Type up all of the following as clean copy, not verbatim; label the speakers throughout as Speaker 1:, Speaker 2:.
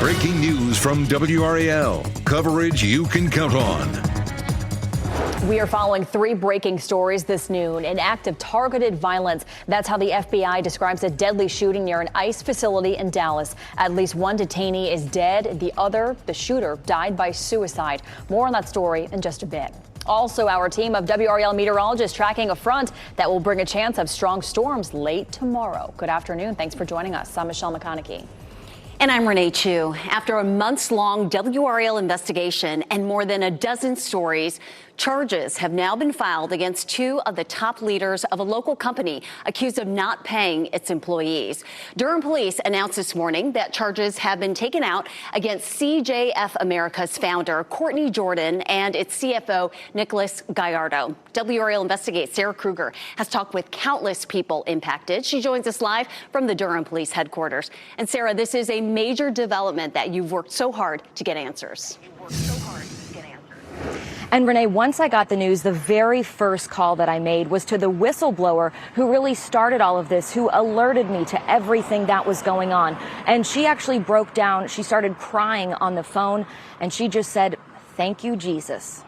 Speaker 1: Breaking news from WRAL. Coverage you can count on.
Speaker 2: We are following three breaking stories this noon. An act of targeted violence. That's how the FBI describes a deadly shooting near an ICE facility in Dallas. At least one detainee is dead. The shooter, died by suicide. More on that story in just a bit. Also, our team of WRAL meteorologists tracking a front that will bring a chance of strong storms late tomorrow. Good afternoon. Thanks for joining us. I'm Michelle McConaughey.
Speaker 3: And I'm Renee Chu. After a months-long WRAL investigation and more than a dozen stories, charges have now been filed against two of the top leaders of a local company accused of not paying its employees. Durham police announced this morning that charges have been taken out against CJF America's founder, Courtney Jordan, and its CFO, Nicholas Gallardo. WRAL Investigates Sarah Kruger has talked with countless people impacted. She joins us live from the Durham Police headquarters. And Sarah, this is a major development that you've worked so hard to get answers.
Speaker 4: And Renee, once I got the news, the very first call that I made was to the whistleblower who really started all of this, who alerted me to everything that was going on. And she actually broke down. She started crying on the phone, and she just said, "Thank you, Jesus."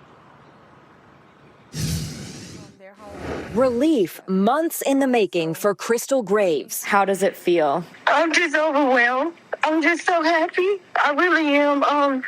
Speaker 5: Relief months in the making for Crystal Graves.
Speaker 4: How does it feel?
Speaker 6: I'm just overwhelmed. I'm just so happy. I really am.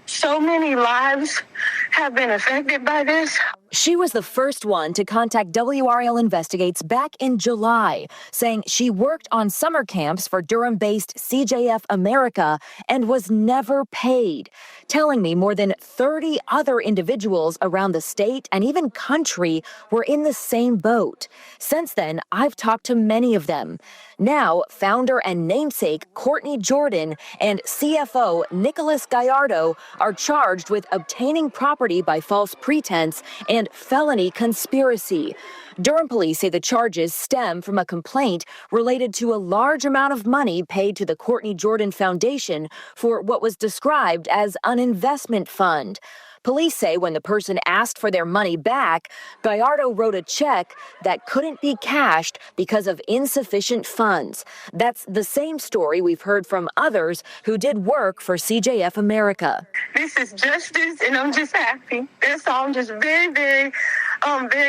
Speaker 6: So many lives have been affected by this.
Speaker 5: She was the first one to contact WRAL Investigates back in July, saying she worked on summer camps for Durham-based CJF America and was never paid, telling me more than 30 other individuals around the state and even country were in the same boat. Since then, I've talked to many of them. Now, founder and namesake Courtney Jordan and CFO Nicholas Gallardo are charged with obtaining property by false pretense and felony conspiracy. Durham police say the charges stem from a complaint related to a large amount of money paid to the Courtney Jordan Foundation for what was described as an investment fund. Police say when the person asked for their money back, Gallardo wrote a check that couldn't be cashed because of insufficient funds. That's the same story we've heard from others who did work for CJF America.
Speaker 6: This is justice, and I'm just happy. That's all. I'm just very, very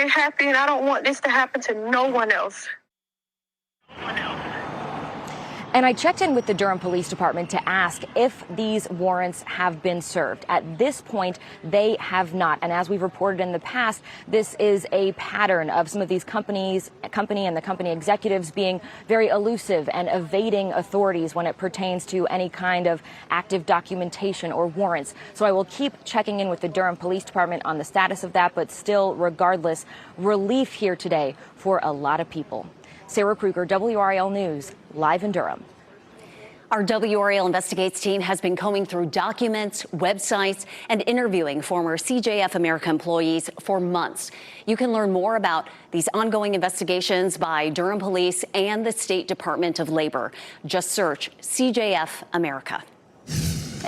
Speaker 6: happy, and I don't want this to happen to no one else.
Speaker 4: And I checked in with the Durham Police Department to ask if these warrants have been served. At this point, they have not. And as we've reported in the past, this is a pattern of some of these company and the company executives being very elusive and evading authorities when it pertains to any kind of active documentation or warrants. So I will keep checking in with the Durham Police Department on the status of that, but still, regardless, relief here today for a lot of people. Sarah Kruger, WRAL News, live in Durham.
Speaker 3: Our WRAL Investigates team has been combing through documents, websites, and interviewing former CJF America employees for months. You can learn more about these ongoing investigations by Durham Police and the State Department of Labor. Just search CJF America.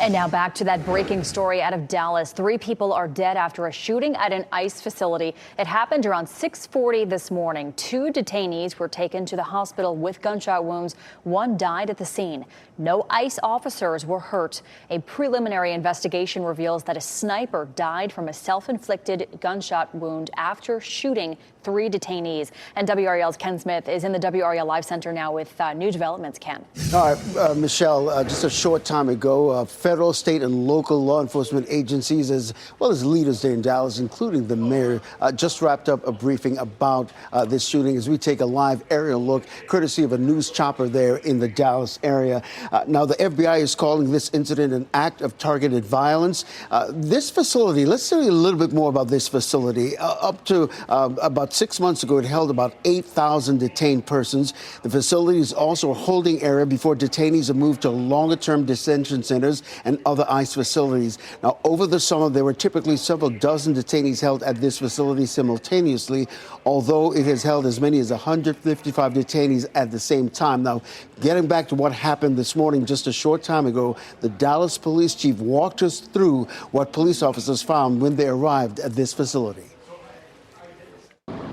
Speaker 2: And now back to that breaking story out of Dallas. 3 people are dead after a shooting at an ICE facility. It happened around 6:40 this morning. 2 detainees were taken to the hospital with gunshot wounds. 1 died at the scene. No ICE officers were hurt. A preliminary investigation reveals that a sniper died from a self-inflicted gunshot wound after shooting 3 detainees. And WRAL's Ken Smith is in the WRAL Live Center now with new developments. Ken.
Speaker 7: All right, Michelle, just a short time ago, federal, state, and local law enforcement agencies, as well as leaders there in Dallas, including the mayor, just wrapped up a briefing about this shooting as we take a live aerial look, courtesy of a news chopper there in the Dallas area. Now, the FBI is calling this incident an act of targeted violence. This facility, let's tell you a little bit more about this facility. Up to about 6 months ago, it held about 8,000 detained persons. The facility is also a holding area before detainees are moved to longer-term detention centers and other ICE facilities. Now, over the summer, there were typically several dozen detainees held at this facility simultaneously, although it has held as many as 155 detainees at the same time. Now, getting back to what happened this morning, just a short time ago, the Dallas police chief walked us through what police officers found when they arrived at this facility.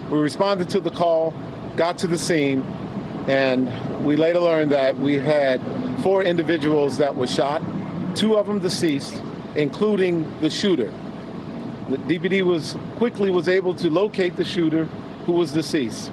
Speaker 8: We responded to the call, got to the scene, and we later learned that we had 4 individuals that were shot 2 of them deceased, including the shooter. The DPD was able to locate the shooter, who was deceased.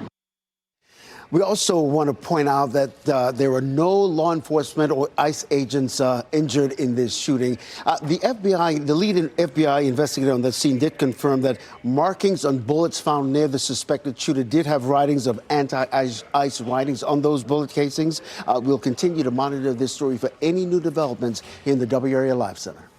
Speaker 7: We also want to point out that there were no law enforcement or ICE agents injured in this shooting. The lead FBI investigator on the scene did confirm that markings on bullets found near the suspected shooter did have writings of anti-ICE writings on those bullet casings. We'll continue to monitor this story for any new developments in the WRAL Live Center.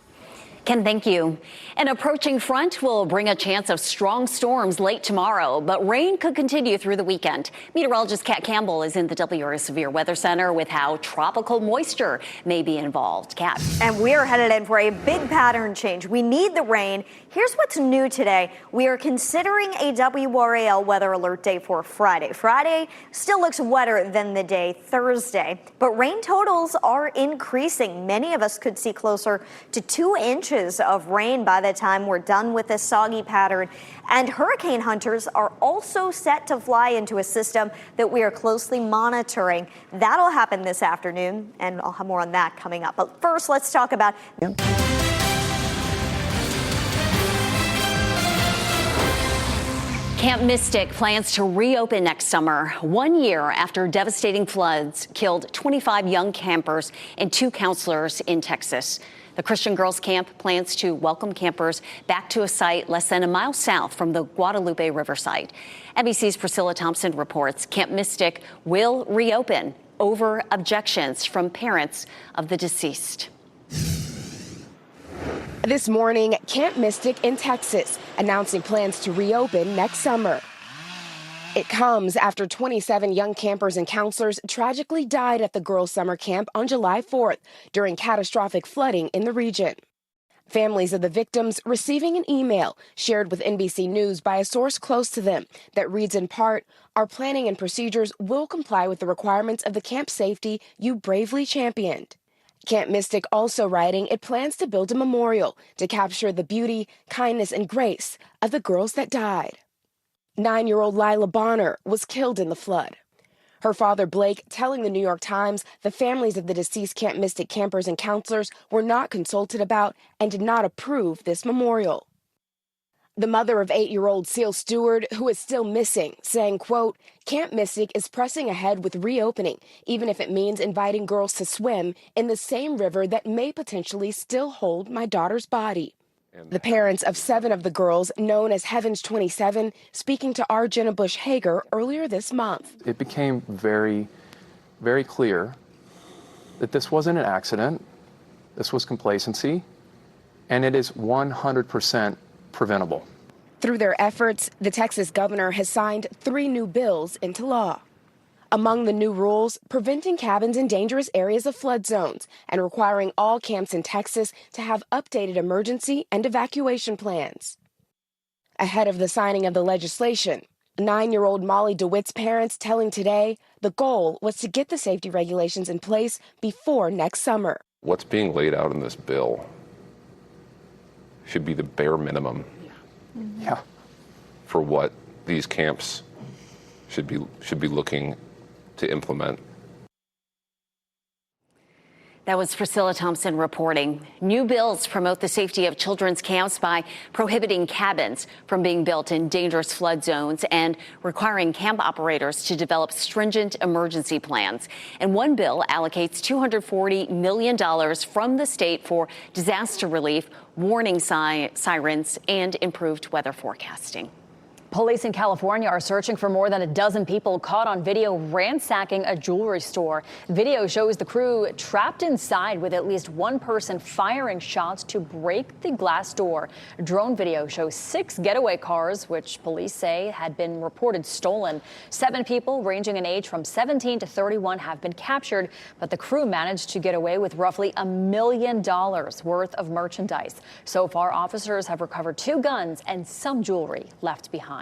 Speaker 3: Ken, thank you. An approaching front will bring a chance of strong storms late tomorrow, but rain could continue through the weekend. Meteorologist Kat Campbell is in the WRAL Severe Weather Center with how tropical moisture may be involved. Kat.
Speaker 9: And we are headed in for a big pattern change. We need the rain. Here's what's new today. We are considering a WRAL weather alert day for Friday. Friday still looks wetter than the day Thursday, but rain totals are increasing. Many of us could see closer to 2 inches of rain by the time we're done with this soggy pattern. And hurricane hunters are also set to fly into a system that we are closely monitoring. That'll happen this afternoon, and I'll have more on that coming up. But first, let's talk about...
Speaker 3: Camp Mystic plans to reopen next summer, 1 year after devastating floods killed 25 young campers and 2 counselors in Texas. The Christian Girls Camp plans to welcome campers back to a site less than a mile south from the Guadalupe River site. NBC's Priscilla Thompson reports Camp Mystic will reopen over objections from parents of the deceased.
Speaker 10: This morning, Camp Mystic in Texas announcing plans to reopen next summer. It comes after 27 young campers and counselors tragically died at the girls' summer camp on July 4th during catastrophic flooding in the region. Families of the victims receiving an email shared with NBC News by a source close to them that reads in part, "Our planning and procedures will comply with the requirements of the camp safety you bravely championed." Camp Mystic also writing it plans to build a memorial to capture the beauty, kindness, and grace of the girls that died. 9-year-old Lila Bonner was killed in the flood. Her father, Blake, telling the New York Times the families of the deceased Camp Mystic campers and counselors were not consulted about and did not approve this memorial. The mother of 8-year-old Seal Stewart, who is still missing, saying, quote, "Camp Mystic is pressing ahead with reopening, even if it means inviting girls to swim in the same river that may potentially still hold my daughter's body." The parents of 7 of the girls, known as Heavens 27, speaking to our Jenna Bush Hager earlier this month.
Speaker 11: It became very, very clear that this wasn't an accident, this was complacency, and it is 100% preventable.
Speaker 10: Through their efforts, the Texas governor has signed 3 new bills into law. Among the new rules, preventing cabins in dangerous areas of flood zones and requiring all camps in Texas to have updated emergency and evacuation plans. Ahead of the signing of the legislation, 9-year-old Molly DeWitt's parents telling Today the goal was to get the safety regulations in place before next summer.
Speaker 12: What's being laid out in this bill should be the bare minimum for what these camps should be looking to implement.
Speaker 3: That was Priscilla Thompson reporting. New bills promote the safety of children's camps by prohibiting cabins from being built in dangerous flood zones and requiring camp operators to develop stringent emergency plans. And one bill allocates $240 million from the state for disaster relief, warning sirens, and improved weather forecasting.
Speaker 2: Police in California are searching for more than a dozen people caught on video ransacking a jewelry store. Video shows the crew trapped inside with at least one person firing shots to break the glass door. Drone video shows 6 getaway cars, which police say had been reported stolen. 7 people ranging in age from 17 to 31 have been captured, but the crew managed to get away with roughly $1 million worth of merchandise. So far, officers have recovered 2 guns and some jewelry left behind.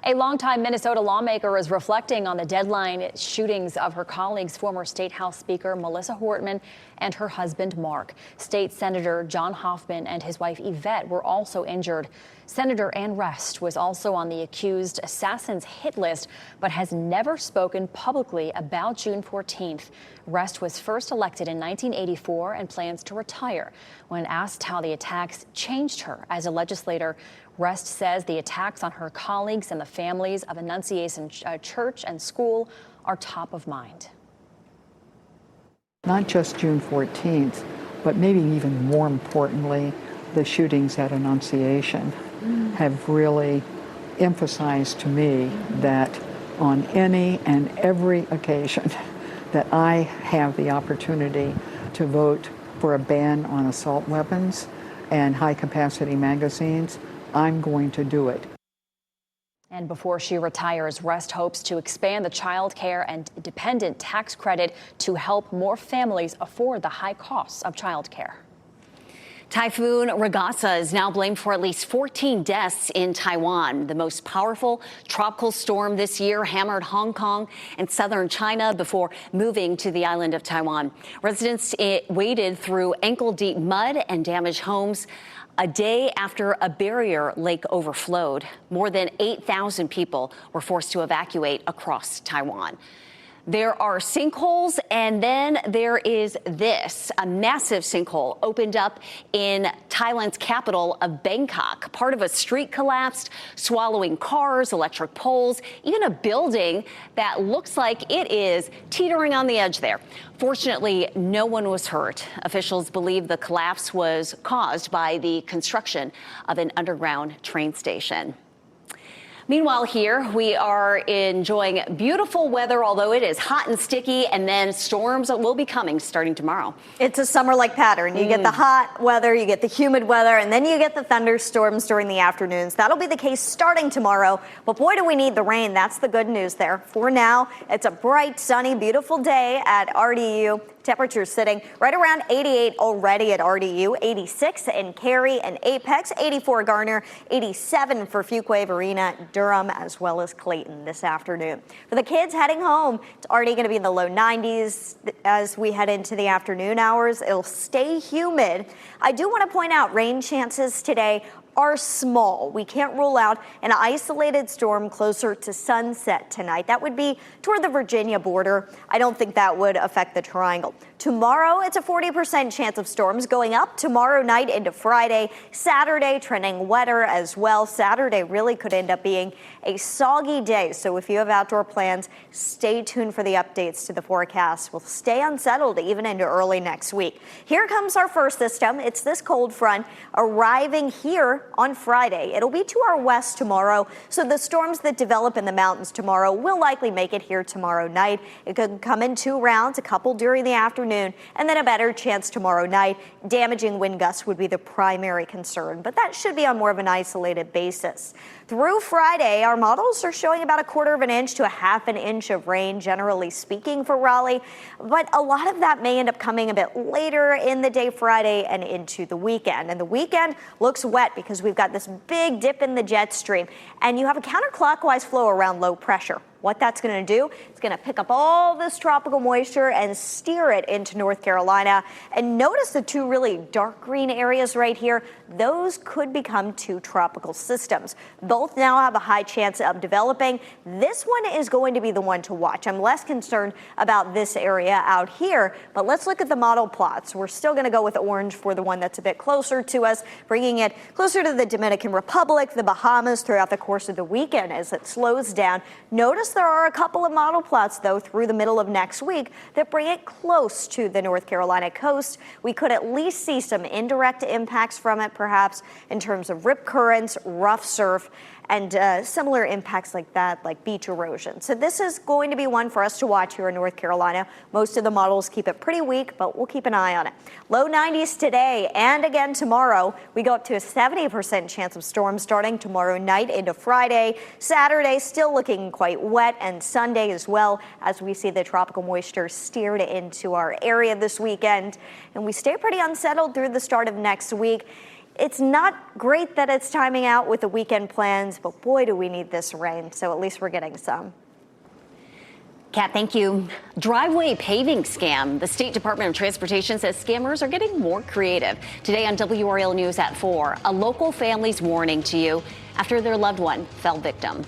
Speaker 2: A longtime Minnesota lawmaker is reflecting on the deadline shootings of her colleagues, former State House Speaker Melissa Hortman and her husband Mark. State Senator John Hoffman and his wife Yvette were also injured. Senator Ann Rest was also on the accused assassins hit list, but has never spoken publicly about June 14th. Rest was first elected in 1984 and plans to retire. When asked how the attacks changed her as a legislator, Rest says the attacks on her colleagues and the families of Annunciation Church and School are top of mind.
Speaker 13: Not just June 14th, but maybe even more importantly, the shootings at Annunciation have really emphasized to me that on any and every occasion that I have the opportunity to vote for a ban on assault weapons and high-capacity magazines, I'm going to do it.
Speaker 2: And before she retires, Rest hopes to expand the child care and dependent tax credit to help more families afford the high costs of child care.
Speaker 3: Typhoon Ragasa is now blamed for at least 14 deaths in Taiwan. The most powerful tropical storm this year hammered Hong Kong and southern China before moving to the island of Taiwan. Residents waded through ankle-deep mud and damaged homes a day after a barrier lake overflowed. More than 8,000 people were forced to evacuate across Taiwan. There are sinkholes, and then there is this. A massive sinkhole opened up in Thailand's capital of Bangkok. Part of a street collapsed, swallowing cars, electric poles, even a building that looks like it is teetering on the edge there. Fortunately, no one was hurt. Officials believe the collapse was caused by the construction of an underground train station. Meanwhile, here we are enjoying beautiful weather, although it is hot and sticky, and then storms will be coming starting tomorrow.
Speaker 9: It's a summer-like pattern. You get the hot weather, you get the humid weather, and then you get the thunderstorms during the afternoons. That'll be the case starting tomorrow, but boy, do we need the rain. That's the good news there. For now, it's a bright, sunny, beautiful day at RDU. Temperatures sitting right around 88 already at RDU, 86 in Cary and Apex, 84 Garner, 87 for Fuquay, Varina, Durham, as well as Clayton this afternoon. For the kids heading home, it's already going to be in the low 90s as we head into the afternoon hours. It'll stay humid. I do want to point out rain chances today are small. We can't rule out an isolated storm closer to sunset tonight. That would be toward the Virginia border. I don't think that would affect the triangle. Tomorrow, it's a 40% chance of storms going up tomorrow night into Friday. Saturday, trending wetter as well. Saturday really could end up being a soggy day. So if you have outdoor plans, stay tuned for the updates to the forecast. We'll stay unsettled even into early next week. Here comes our first system. It's this cold front arriving here on Friday. It'll be to our west tomorrow, so the storms that develop in the mountains tomorrow will likely make it here tomorrow night. It could come in 2 rounds, a couple during the afternoon, and then a better chance tomorrow night. Damaging wind gusts would be the primary concern, but that should be on more of an isolated basis. Through Friday, our models are showing about 1/4 of an inch to 1/2 an inch of rain, generally speaking, for Raleigh. But a lot of that may end up coming a bit later in the day Friday and into the weekend. And the weekend looks wet because we've got this big dip in the jet stream. And you have a counterclockwise flow around low pressure. What that's going to do, it's going to pick up all this tropical moisture and steer it into North Carolina. And notice the 2 really dark green areas right here. Those could become 2 tropical systems. Both now have a high chance of developing. This one is going to be the one to watch. I'm less concerned about this area out here, but let's look at the model plots. We're still going to go with orange for the one that's a bit closer to us, bringing it closer to the Dominican Republic, the Bahamas throughout the course of the weekend as it slows down. Notice there are a couple of model plots, though, through the middle of next week that bring it close to the North Carolina coast. We could at least see some indirect impacts from it, perhaps in terms of rip currents, rough surf, and similar impacts like that, like beach erosion. So this is going to be one for us to watch here in North Carolina. Most of the models keep it pretty weak, but we'll keep an eye on it. Low 90s today and again tomorrow. We go up to a 70% chance of storms starting tomorrow night into Friday. Saturday still looking quite wet, and Sunday as well, as we see the tropical moisture steered into our area this weekend. And we stay pretty unsettled through the start of next week. It's not great that it's timing out with the weekend plans, but boy, do we need this rain. So at least we're getting some.
Speaker 3: Kat, thank you. Driveway paving scam. The State Department of Transportation says scammers are getting more creative. Today on WRAL News at 4, a local family's warning to you after their loved one fell victim.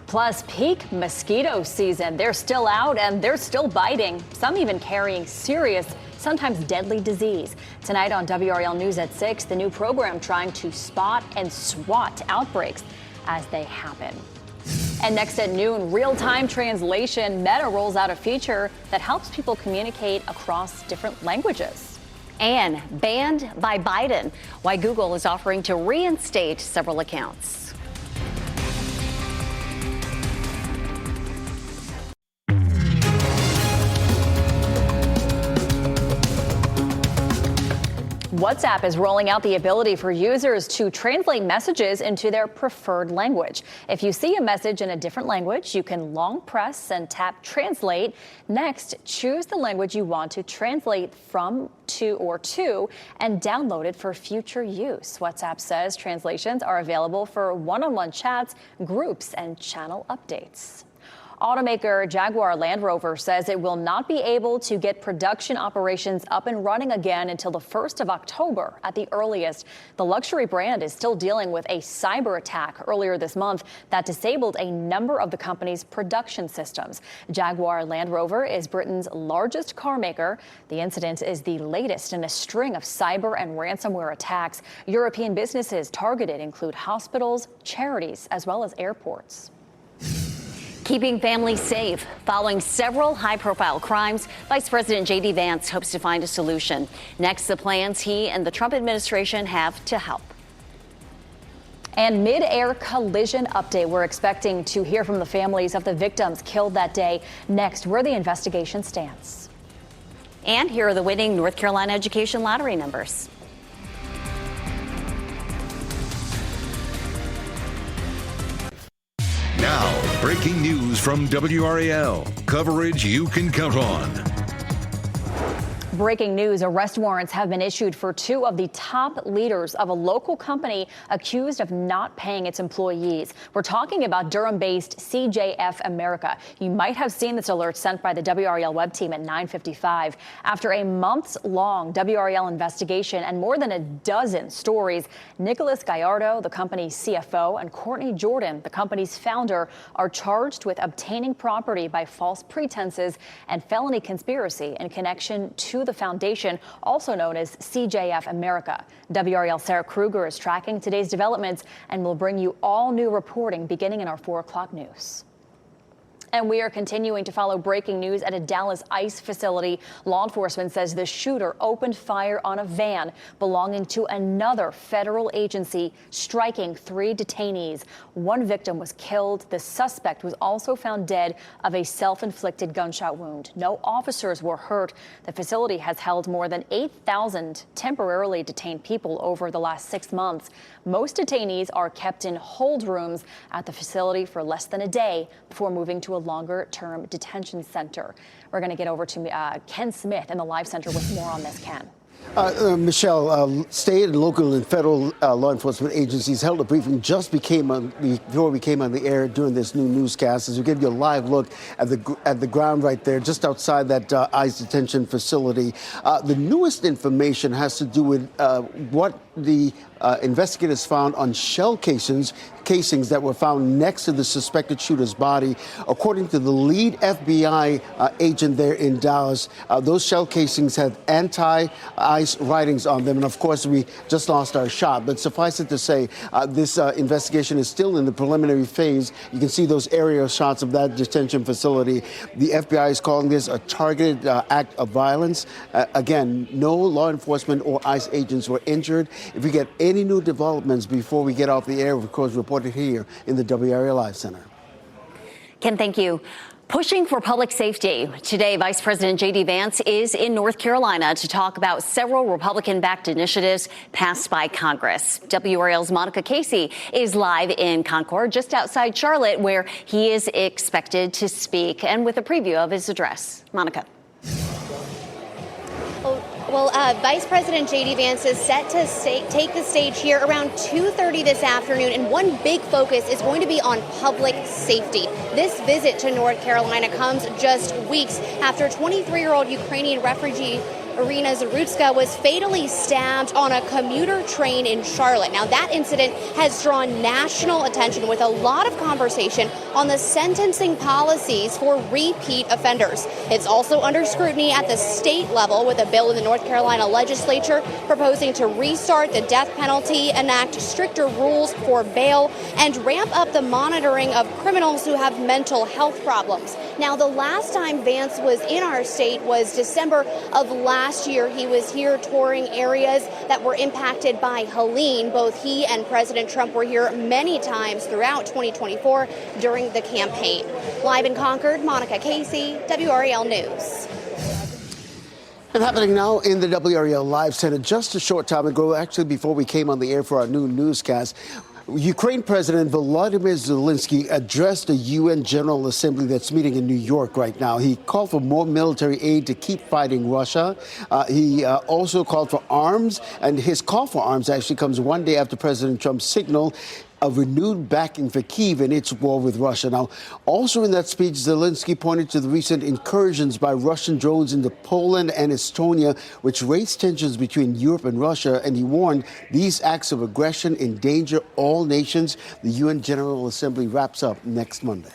Speaker 2: Plus, peak mosquito season. They're still out and they're still biting, some even carrying serious, sometimes deadly disease. Tonight on WRAL News at 6, the new program trying to spot and swat outbreaks as they happen. And next at noon, real-time translation. Meta rolls out a feature that helps people communicate across different languages.
Speaker 3: And banned by Biden, why Google is offering to reinstate several accounts.
Speaker 2: WhatsApp is rolling out the ability for users to translate messages into their preferred language. If you see a message in a different language, you can long press and tap Translate. Next, choose the language you want to translate from to and download it for future use. WhatsApp says translations are available for one-on-one chats, groups, and channel updates. Automaker Jaguar Land Rover says it will not be able to get production operations up and running again until the 1st of October at the earliest. The luxury brand is still dealing with a cyber attack earlier this month that disabled a number of the company's production systems. Jaguar Land Rover is Britain's largest car maker. The incident is the latest in a string of cyber and ransomware attacks. European businesses targeted include hospitals, charities, as well as airports.
Speaker 3: Keeping families safe. Following several high-profile crimes, Vice President J.D. Vance hopes to find a solution. Next, the plans he and the Trump administration have to help.
Speaker 2: And mid-air collision update. We're expecting to hear from the families of the victims killed that day. Next, where the investigation stands.
Speaker 3: And here are the winning North Carolina Education Lottery numbers.
Speaker 1: Now, breaking news from WRAL. Coverage you can count on.
Speaker 2: Breaking news, arrest warrants have been issued for two of the top leaders of a local company accused of not paying its employees. We're talking about Durham-based CJF America. You might have seen this alert sent by the WRAL web team at 9:55. After a months-long WRAL investigation and more than a dozen stories, Nicholas Gallardo, the company's CFO, and Courtney Jordan, the company's founder, are charged with obtaining property by false pretenses and felony conspiracy in connection to the foundation, also known as CJF America. WRAL Sarah Kruger is tracking today's developments and will bring you all new reporting beginning in our 4 o'clock news. And we are continuing to follow breaking news at a Dallas ICE facility. Law enforcement says the shooter opened fire on a van belonging to another federal agency, striking 3 detainees. 1 victim was killed. The suspect was also found dead of a self-inflicted gunshot wound. No officers were hurt. The facility has held more than 8,000 temporarily detained people over the last 6 months. Most detainees are kept in hold rooms at the facility for less than a day before moving to a longer-term detention center. We're going to get over to Ken Smith in the live center with more on this, Ken.
Speaker 7: Michelle, state and local and federal law enforcement agencies held a briefing before we came on the air during this new newscast, as we give you a live look at the ground right there, just outside that ICE detention facility. The newest information has to do with what the investigators found on shell casings that were found next to the suspected shooter's body. According to the lead FBI agent there in Dallas, those shell casings had anti-ICE writings on them. And of course, we just lost our shot. But suffice it to say, this investigation is still in the preliminary phase. You can see those aerial shots of that detention facility. The FBI is calling this a targeted act of violence. Again, no law enforcement or ICE agents were injured. If we get any new developments before we get off the air, of course, reported here in the WRAL Live Center.
Speaker 3: Ken, thank you. Pushing for public safety. Today, Vice President J.D. Vance is in North Carolina to talk about several Republican-backed initiatives passed by Congress. WRAL's Monica Casey is live in Concord, just outside Charlotte, where he is expected to speak, and with a preview of his address. Monica.
Speaker 14: Well, Well, Vice President J.D. Vance is set to take the stage here around 2:30 this afternoon, and one big focus is going to be on public safety. This visit to North Carolina comes just weeks after 23-year-old Ukrainian refugee Irina Zarutska was fatally stabbed on a commuter train in Charlotte. Now, that incident has drawn national attention with a lot of conversation on the sentencing policies for repeat offenders. It's also under scrutiny at the state level, with a bill in the North Carolina legislature proposing to restart the death penalty, enact stricter rules for bail, and ramp up the monitoring of criminals who have mental health problems. Now, the last time Vance was in our state was December of last year. He was here touring areas that were impacted by Helene. Both he and President Trump were here many times throughout 2024 during the campaign. Live in Concord, Monica Casey, WRAL News.
Speaker 7: And happening now in the WRAL Live Center just a short time ago, actually before we came on the air for our new newscast, Ukraine President Volodymyr Zelensky addressed the UN General Assembly that's meeting in New York right now. He called for more military aid to keep fighting Russia. He also called for arms, and his call for arms actually comes one day after President Trump's signal of renewed backing for Kyiv in its war with Russia. Now, also in that speech, Zelensky pointed to the recent incursions by Russian drones into Poland and Estonia, which raised tensions between Europe and Russia, and he warned these acts of aggression endanger all nations. The UN General Assembly wraps up next Monday.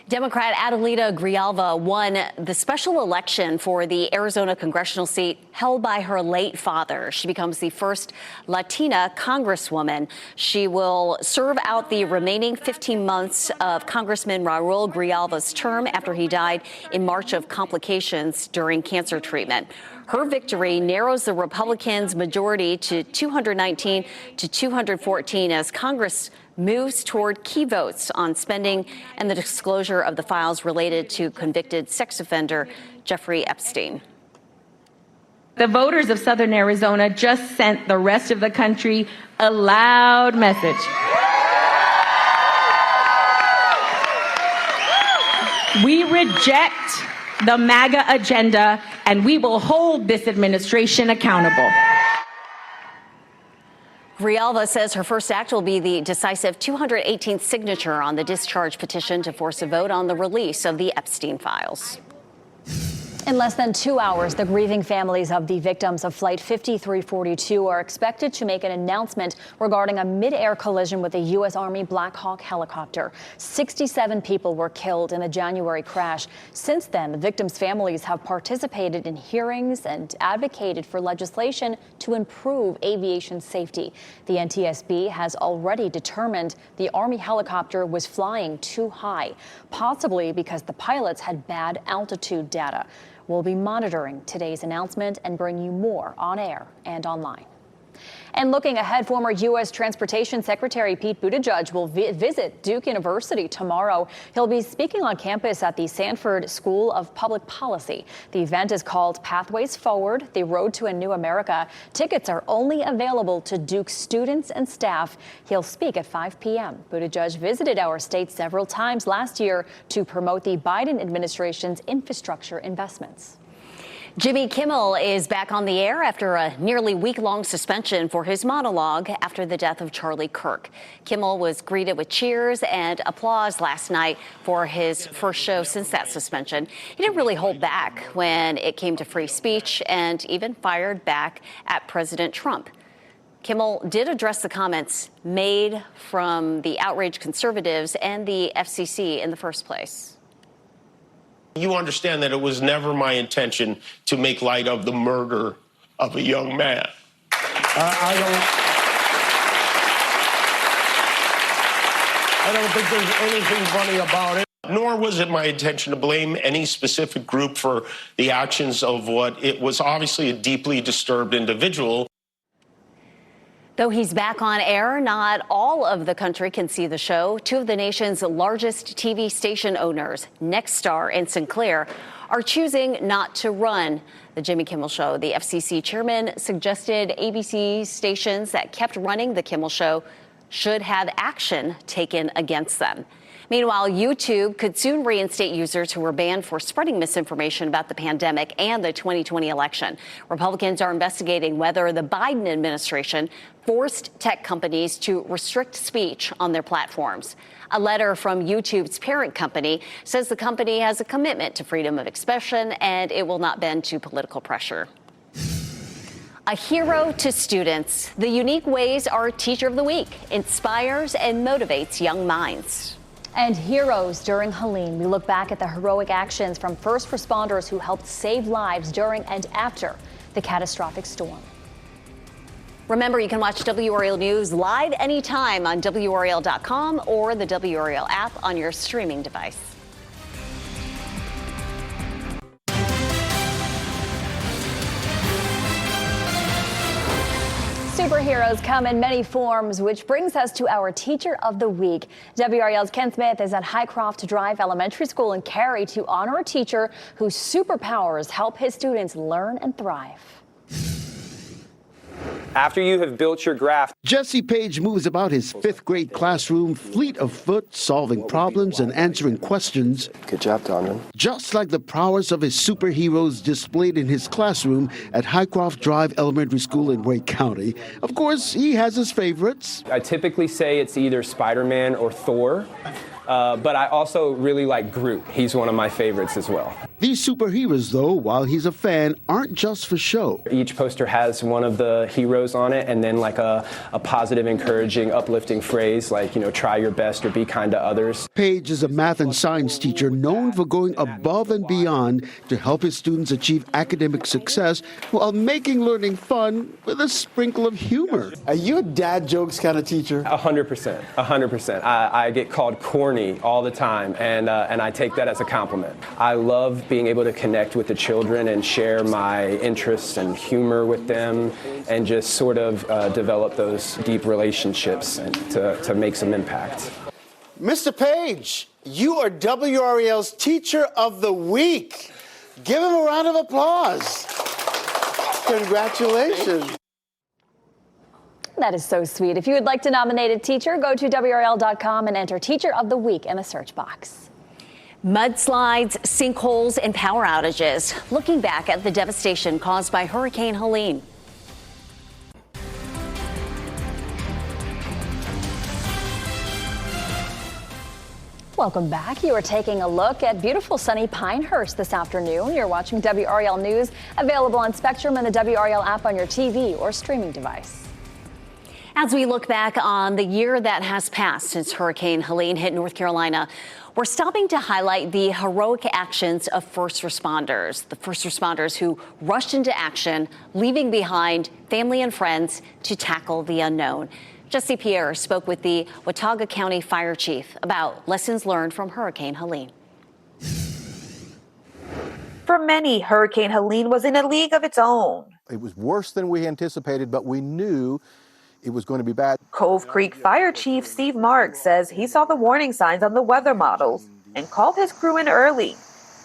Speaker 3: Democrat Adelita Grijalva won the special election for the Arizona congressional seat held by her late father. She becomes the first Latina congresswoman. She will serve out the remaining 15 months of Congressman Raul Grijalva's term after he died in March of complications during cancer treatment. Her victory narrows the Republicans' majority to 219 to 214 as Congress moves toward key votes on spending and the disclosure of the files related to convicted sex offender Jeffrey Epstein.
Speaker 15: The voters of Southern Arizona just sent the rest of the country a loud message. We reject the MAGA agenda, and we will hold this administration accountable.
Speaker 3: Grijalva says her first act will be the decisive 218th signature on the discharge petition to force a vote on the release of the Epstein files.
Speaker 2: In less than 2 hours, the grieving families of the victims of Flight 5342 are expected to make an announcement regarding a mid-air collision with a U.S. Army Black Hawk helicopter. 67 people were killed in the January crash. Since then, the victims' families have participated in hearings and advocated for legislation to improve aviation safety. The NTSB has already determined the Army helicopter was flying too high, possibly because the pilots had bad altitude data. We'll be monitoring today's announcement and bring you more on air and online. And looking ahead, former U.S. Transportation Secretary Pete Buttigieg will visit Duke University tomorrow. He'll be speaking on campus at the Sanford School of Public Policy. The event is called Pathways Forward, the Road to a New America. Tickets are only available to Duke students and staff. He'll speak at 5 p.m. Buttigieg visited our state several times last year to promote the Biden administration's infrastructure investments.
Speaker 3: Jimmy Kimmel is back on the air after a nearly week-long suspension for his monologue after the death of Charlie Kirk. Kimmel was greeted with cheers and applause last night for his first show since that suspension. He didn't really hold back when it came to free speech and even fired back at President Trump. Kimmel did address the comments made from the outraged conservatives and the FCC in the first place.
Speaker 16: You understand that it was never my intention to make light of the murder of a young man. I don't think there's anything funny about it. Nor was it my intention to blame any specific group for the actions of what it was obviously a deeply disturbed individual.
Speaker 3: Though he's back on air, not all of the country can see the show. Two of the nation's largest TV station owners, Nexstar and Sinclair, are choosing not to run the Jimmy Kimmel Show. The FCC chairman suggested ABC stations that kept running the Kimmel Show should have action taken against them. Meanwhile, YouTube could soon reinstate users who were banned for spreading misinformation about the pandemic and the 2020 election. Republicans are investigating whether the Biden administration forced tech companies to restrict speech on their platforms. A letter from YouTube's parent company says the company has a commitment to freedom of expression and it will not bend to political pressure. A hero to students. The unique ways our Teacher of the Week inspires and motivates young minds.
Speaker 2: And heroes during Helene. We look back at the heroic actions from first responders who helped save lives during and after the catastrophic storm.
Speaker 3: Remember, you can watch WRAL News live anytime on WRAL.com or the WRAL app on your streaming device.
Speaker 2: Superheroes come in many forms, which brings us to our Teacher of the Week. WRAL's Ken Smith is at Highcroft Drive Elementary School in Cary to honor a teacher whose superpowers help his students learn and thrive.
Speaker 17: After you have built your graph,
Speaker 7: Jesse Page moves about his fifth grade classroom, fleet of foot, solving problems and answering questions.
Speaker 17: Good job, Donovan.
Speaker 7: Just like the prowess of his superheroes displayed in his classroom at Highcroft Drive Elementary School in Wake County. Of course, he has his favorites.
Speaker 17: I typically say it's either Spider-Man or Thor. But I also really like Groot. He's one of my favorites as well.
Speaker 7: These superheroes, though, while he's a fan, aren't just for show.
Speaker 17: Each poster has one of the heroes on it and then like a positive, encouraging, uplifting phrase like, try your best or be kind to others.
Speaker 7: Page is a math and science teacher known for going above and beyond to help his students achieve academic success while making learning fun with a sprinkle of humor. Are you a dad jokes kind of teacher?
Speaker 17: 100%. 100%. I get called corny all the time, and I take that as a compliment. I love being able to connect with the children and share my interests and humor with them and just sort of develop those deep relationships to make some impact.
Speaker 7: Mr. Page, you are WRAL's Teacher of the Week. Give him a round of applause. Congratulations.
Speaker 2: That is so sweet. If you would like to nominate a teacher, go to WRAL.com and enter Teacher of the Week in the search box.
Speaker 3: Mudslides, sinkholes, and power outages. Looking back at the devastation caused by Hurricane Helene.
Speaker 2: Welcome back. You are taking a look at beautiful sunny Pinehurst this afternoon. You're watching WRAL News, available on Spectrum and the WRAL app on your TV or streaming device.
Speaker 3: As we look back on the year that has passed since Hurricane Helene hit North Carolina, we're stopping to highlight the heroic actions of first responders, the first responders who rushed into action, leaving behind family and friends to tackle the unknown. Jesse Pierre spoke with the Watauga County Fire Chief about lessons learned from Hurricane Helene.
Speaker 18: For many, Hurricane Helene was in a league of its own.
Speaker 19: It was worse than we anticipated, but we knew it was going to be bad.
Speaker 18: Cove Creek Fire Chief Steve Marks says he saw the warning signs on the weather models and called his crew in early.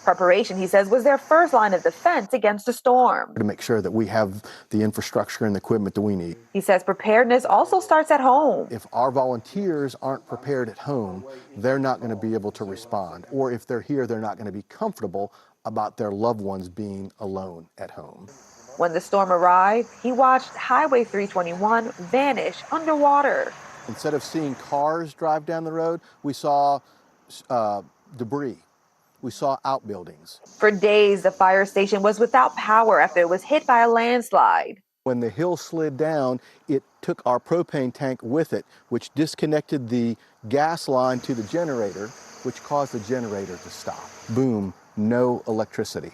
Speaker 18: Preparation, he says, was their first line of defense against a storm.
Speaker 19: To make sure that we have the infrastructure and the equipment that we need.
Speaker 18: He says preparedness also starts at home.
Speaker 19: If our volunteers aren't prepared at home, they're not going to be able to respond. Or if they're here, they're not going to be comfortable about their loved ones being alone at home.
Speaker 18: When the storm arrived, he watched Highway 321 vanish underwater.
Speaker 19: Instead of seeing cars drive down the road, we saw debris. We saw outbuildings.
Speaker 18: For days, the fire station was without power after it was hit by a landslide.
Speaker 19: When the hill slid down, it took our propane tank with it, which disconnected the gas line to the generator, which caused the generator to stop. Boom, no electricity.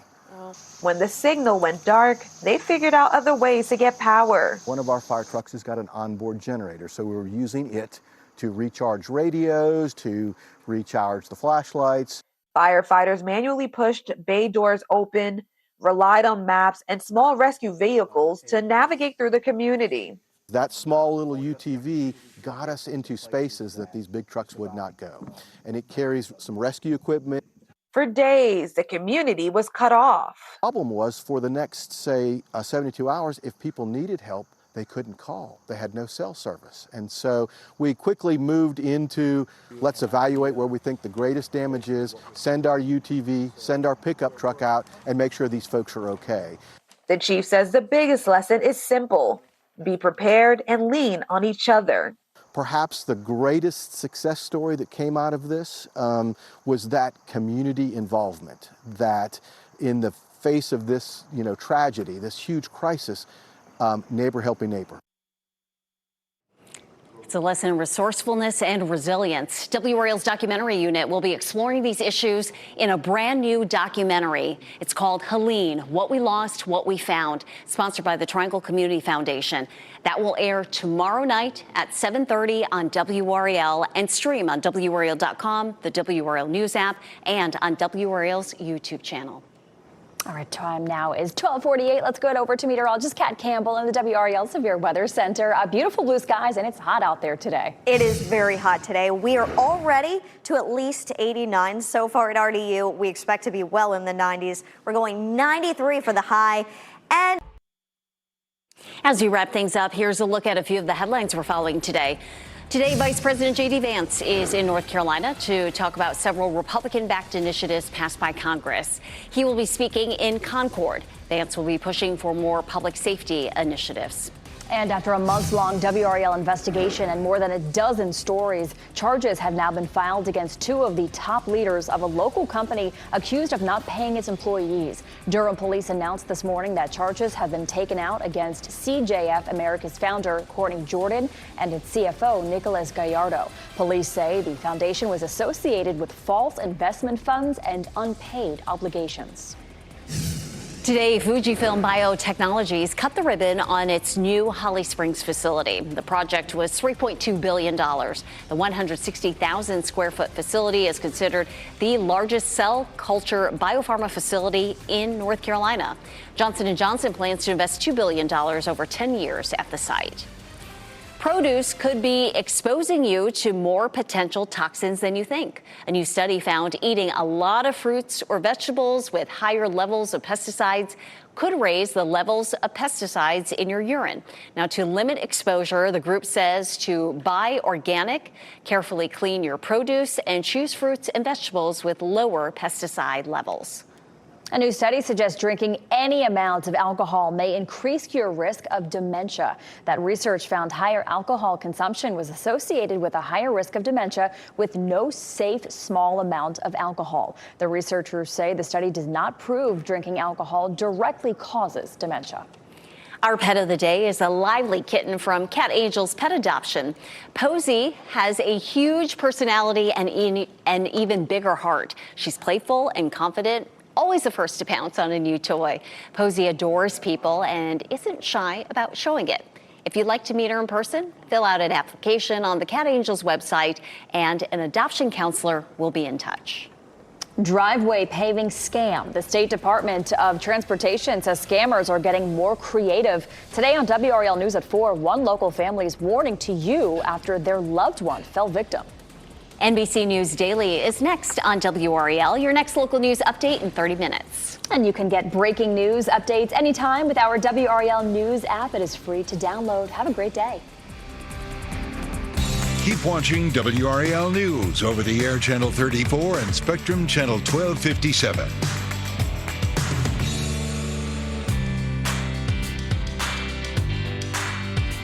Speaker 18: When the signal went dark, they figured out other ways to get power.
Speaker 19: One of our fire trucks has got an onboard generator, so we were using it to recharge radios, to recharge the flashlights.
Speaker 18: Firefighters manually pushed bay doors open, relied on maps and small rescue vehicles to navigate through the community.
Speaker 19: That small little UTV got us into spaces that these big trucks would not go. And it carries some rescue equipment.
Speaker 18: For days, the community was cut off.
Speaker 19: The problem was for the next, say, 72 hours, if people needed help, they couldn't call. They had no cell service. And so we quickly moved into, let's evaluate where we think the greatest damage is, send our UTV, send our pickup truck out, and make sure these folks are okay.
Speaker 18: The chief says the biggest lesson is simple: be prepared and lean on each other.
Speaker 19: Perhaps the greatest success story that came out of this was that community involvement, that in the face of this, tragedy, this huge crisis, neighbor helping neighbor.
Speaker 3: It's a lesson in resourcefulness and resilience. WRAL's documentary unit will be exploring these issues in a brand new documentary. It's called Helene, What We Lost, What We Found, sponsored by the Triangle Community Foundation. That will air tomorrow night at 7:30 on WRAL and stream on WRAL.com, the WRAL News app, and on WRAL's YouTube channel.
Speaker 2: All right, time now is 12:48. Let's go over to meteorologist Kat Campbell in the WRAL Severe Weather Center. Beautiful blue skies, and it's hot out there today.
Speaker 9: It is very hot today. We are already to at least 89 so far at RDU. We expect to be well in the 90s. We're going 93 for the high. And
Speaker 3: as we wrap things up, here's a look at a few of the headlines we're following today. Today, Vice President J.D. Vance is in North Carolina to talk about several Republican-backed initiatives passed by Congress. He will be speaking in Concord. Vance will be pushing for more public safety initiatives.
Speaker 2: And after a months-long WRAL investigation and more than a dozen stories, charges have now been filed against two of the top leaders of a local company accused of not paying its employees. Durham police announced this morning that charges have been taken out against CJF America's founder, Courtney Jordan, and its CFO, Nicholas Gallardo. Police say the foundation was associated with false investment funds and unpaid obligations.
Speaker 3: Today, Fujifilm Biotechnologies cut the ribbon on its new Holly Springs facility. The project was $3.2 billion. The 160,000 square foot facility is considered the largest cell culture biopharma facility in North Carolina. Johnson & Johnson plans to invest $2 billion over 10 years at the site. Produce could be exposing you to more potential toxins than you think. A new study found eating a lot of fruits or vegetables with higher levels of pesticides could raise the levels of pesticides in your urine. Now, to limit exposure, the group says to buy organic, carefully clean your produce, and choose fruits and vegetables with lower pesticide levels.
Speaker 2: A new study suggests drinking any amount of alcohol may increase your risk of dementia. That research found higher alcohol consumption was associated with a higher risk of dementia with no safe small amount of alcohol. The researchers say the study does not prove drinking alcohol directly causes dementia.
Speaker 3: Our pet of the day is a lively kitten from Cat Angel's Pet Adoption. Posey has a huge personality and an even bigger heart. She's playful and confident, always the first to pounce on a new toy. Posey adores people and isn't shy about showing it. If you'd like to meet her in person, fill out an application on the Cat Angels website and an adoption counselor will be in touch.
Speaker 2: Driveway paving scam. The State Department of Transportation says scammers are getting more creative. Today on WRAL News at 4, one local family is warning to you after their loved one fell victim.
Speaker 3: NBC News Daily is next on WRAL, your next local news update in 30 minutes.
Speaker 2: And you can get breaking news updates anytime with our WRAL News app. It is free to download. Have a great day.
Speaker 1: Keep watching WRAL News over the air channel 34 and Spectrum channel 1257.